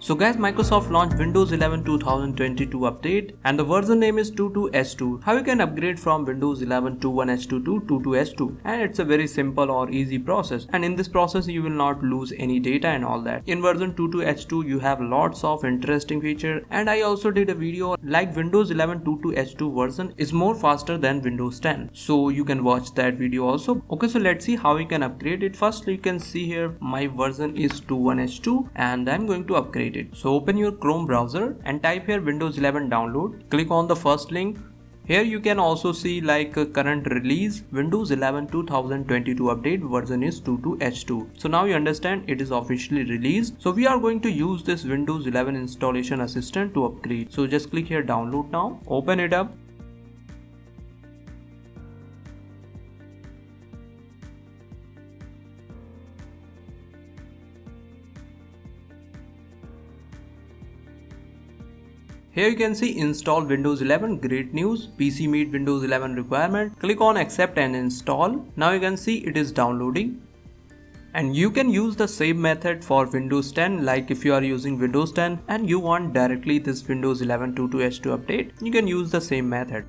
So guys, Microsoft launched Windows 11 2022 update and the version name is 22H2. How you can upgrade from Windows 11 21H2 to 22H2, and it's a very simple or easy process, and in this process you will not lose any data and all that. In version 22H2 you have lots of interesting feature, and I also did a video like Windows 11 22H2 version is more faster than Windows 10, so you can watch that video also. Okay, so let's see how we can upgrade it. First you can see here my version is 21H2 and I'm going to upgrade it. So open your Chrome browser and type here Windows 11 download. Click on the first link. Here you can also see like current release Windows 11 2022 update version is 22H2. So now you understand it is officially released. So we are going to use this Windows 11 installation assistant to upgrade. So just click here download now. Open it up. Here you can see install Windows 11, great news, PC meet Windows 11 requirement. Click on accept and install. Now you can see it is downloading. And you can use the same method for Windows 10, like if you are using Windows 10 and you want directly this Windows 11 22H2 update, you can use the same method.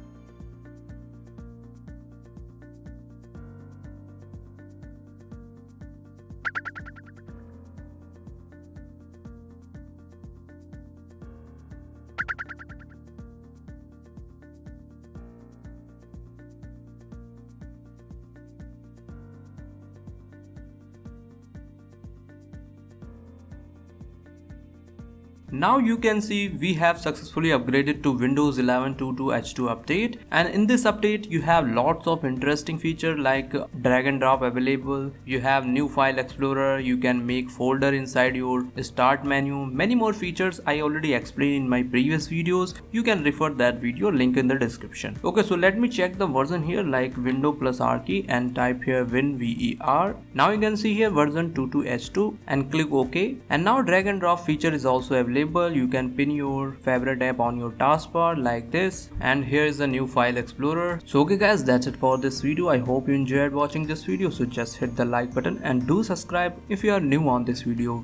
Now you can see we have successfully upgraded to Windows 11 22H2 update, and in this update you have lots of interesting features like drag and drop available, you have new file explorer, you can make folder inside your start menu, many more features I already explained in my previous videos. You can refer that video, link in the description. Okay, so let me check the version here like window plus R key and type here WinVER. Now you can see here version 22H2 and click OK, and now drag and drop feature is also available. You can pin your favorite app on your taskbar like this, and here is the new file explorer. So okay guys, that's it for this video. I hope you enjoyed watching this video, so just hit the like button and do subscribe if you are new on this video.